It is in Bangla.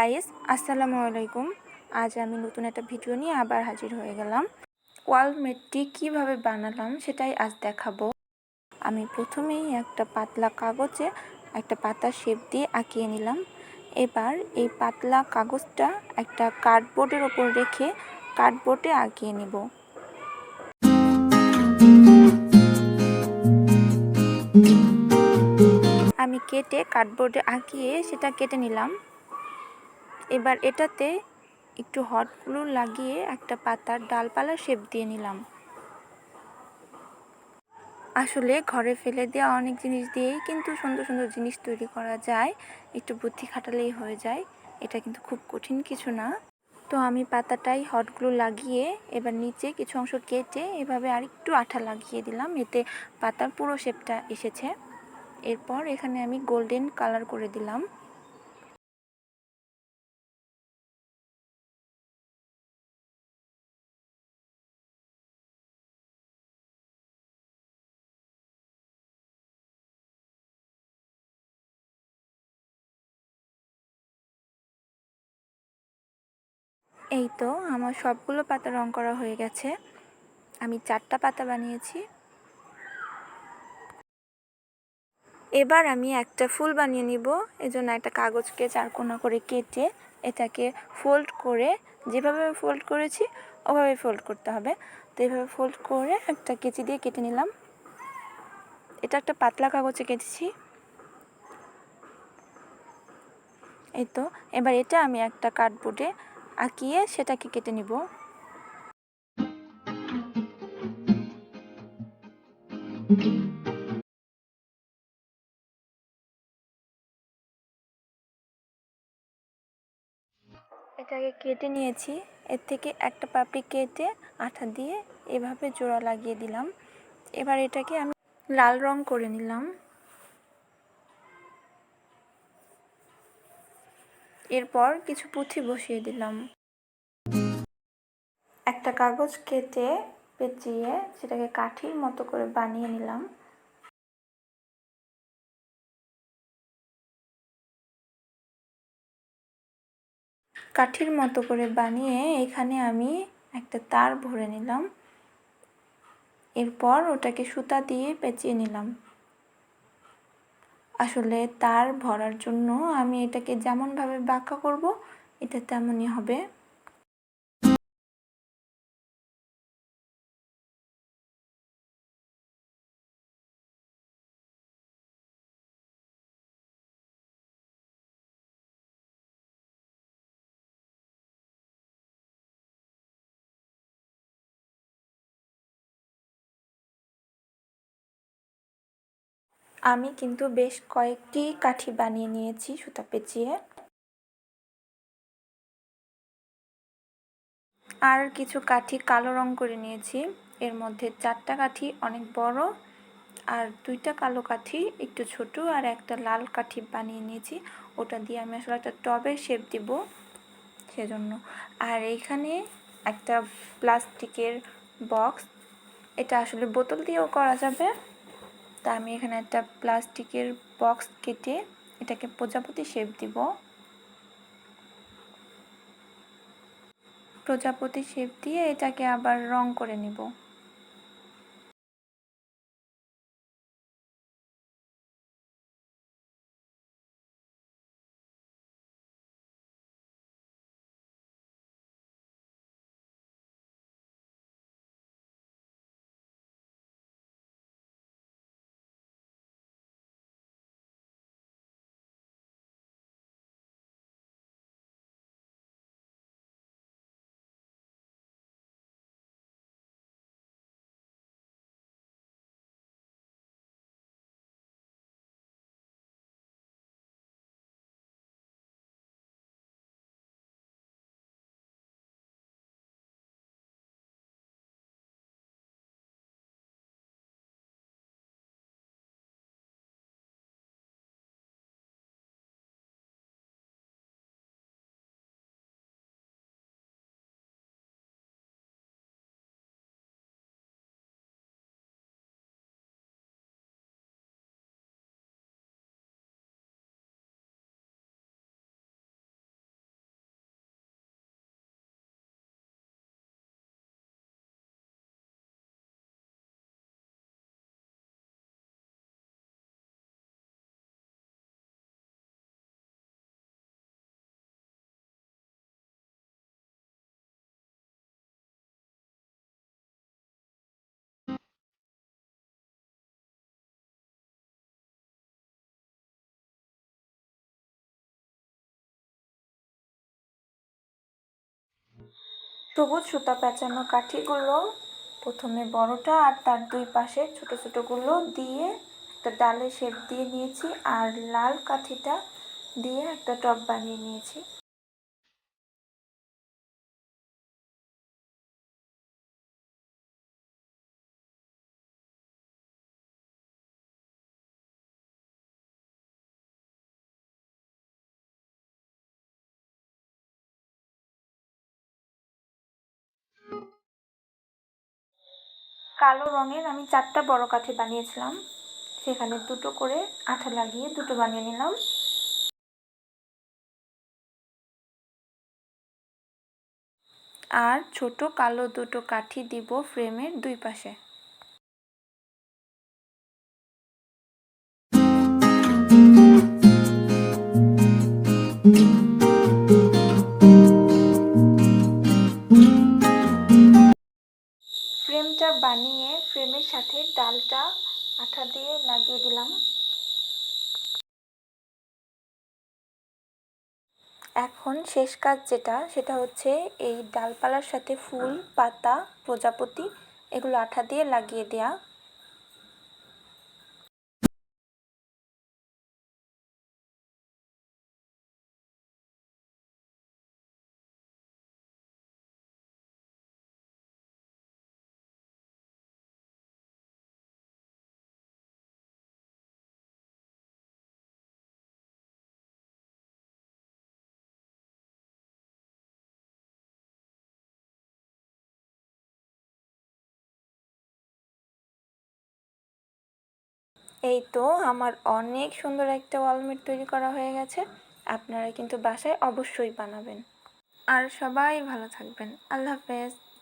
গাইস, আসসালামু আলাইকুম। আজ আমি নতুন একটা ভিডিও নিয়ে আবার হাজির হয়ে গেলাম। ওয়াল ম্যাটটি কীভাবে বানালাম সেটাই আজ দেখাবো। আমি প্রথমেই একটা পাতলা কাগজে একটা পাতার শেপ দিয়ে আঁকিয়ে নিলাম। এবার এই পাতলা কাগজটা একটা কার্ডবোর্ডের ওপর রেখে কার্ডবোর্ডে আঁকিয়ে নেব। আমি কেটে কার্ডবোর্ডে আঁকিয়ে সেটা কেটে নিলাম। এবার এটাতে একটু হট গ্লু লাগিয়ে একটা পাতার ডালপালা শেপ দিয়ে নিলাম। আসলে ঘরে ফেলে দেওয়া অনেক জিনিস দিয়েই কিন্তু সুন্দর সুন্দর জিনিস তৈরি করা যায়, একটু বুদ্ধি খাটালেই হয়ে যায়। এটা কিন্তু খুব কঠিন কিছু না। তো আমি পাতাটাই হট গ্লু লাগিয়ে এবার নিচে কিছু অংশ কেটে এভাবে আরেকটু আঠা লাগিয়ে দিলাম, এতে পাতার পুরো শেপটা এসেছে। এরপর এখানে আমি গোল্ডেন কালার করে দিলাম। এই তো আমার সবগুলো পাতা রং করা হয়ে গেছে। আমি 4টা পাতা বানিয়েছি। এবার আমি একটা ফুল বানিয়ে নিব। এজন্য একটা কাগজকে 4 কোণা করে কেটে এটাকে ফোল্ড করে, যেভাবে ফোল্ড করেছি ওভাবে ফোল্ড করতে হবে। তো এইভাবে ফোল্ড করে একটা কেচি দিয়ে কেটে নিলাম। এটা একটা পাতলা কাগজে কেটেছি। এই তো এবার এটা আমি একটা কার্ডবোর্ডে আঁকিয়ে সেটাকে কেটে নিব। এটাকে কেটে নিয়েছি। এর থেকে একটা পাপড়ি কেটে আঠা দিয়ে এভাবে জোড়া লাগিয়ে দিলাম। এবার এটাকে আমি লাল রং করে নিলাম। এরপর কিছু পুঁথি বসিয়ে দিলাম। একটা কাগজ কেটে পেঁচিয়ে সেটাকে কাঠির মতো করে বানিয়ে নিলাম। কাঠির মতো করে বানিয়ে এখানে আমি একটা তার ভরে নিলাম। এরপর ওটাকে সুতা দিয়ে পেঁচিয়ে নিলাম। আসলে তার ভরার জন্য আমি এটাকে যেমনভাবে বাঁকা করব এটা তেমনই হবে। আমি কিন্তু বেশ কয়েকটি কাঠি বানিয়ে নিয়েছি সুতা পেঁচিয়ে। আর কিছু কাঠি কালো রং করে নিয়েছি। এর মধ্যে 4টা কাঠি অনেক বড়, আর 2টা কালো কাঠি একটু ছোট, আর একটা লাল কাঠি বানিয়ে নিয়েছি। ওটা দিয়ে আমি আসলে একটা টবের শেপ দিব সেজন্য। আর এইখানে একটা প্লাস্টিকের বক্স, এটা আসলে বোতল দিয়েও করা যাবে। তা আমি এখানে একটা প্লাস্টিকের বক্স কেটে এটাকে প্রজাপতি শেপ দিব। প্রজাপতি শেপ দিয়ে এটাকে আবার রং করে নিব। সবুজ সুতা পেঁচানো কাঠিগুলো প্রথমে বড়টা আর তার দুই পাশে ছোট ছোটগুলো দিয়ে একটা ডালের শেপ দিয়ে নিয়েছি, আর লাল কাঠিটা দিয়ে একটা টব বানিয়ে নিয়েছি। কালো রঙের আমি 4টা বড় কাঠি বানিয়েছিলাম, সেখানে দুটো করে আঠা লাগিয়ে দুটো বানিয়ে নিলাম। আর ছোট কালো দুটো কাঠি দিব ফ্রেমের দুই পাশে। ফ্রেমটা বানিয়ে ফ্রেমের সাথে ডালটা আঠা দিয়ে লাগিয়ে দিলাম। এখন শেষ কাজ যেটা, সেটা হচ্ছে এই ডালপালার সাথে ফুল, পাতা, প্রজাপতি এগুলো আঠা দিয়ে লাগিয়ে দেয়া। এই তো আমার অনেক সুন্দর একটা ওয়ালমেট তৈরি করা হয়ে গেছে। আপনারা কিন্তু বাসায় অবশ্যই বানাবেন। আর সবাই ভালো থাকবেন। আল্লাহ হাফেজ।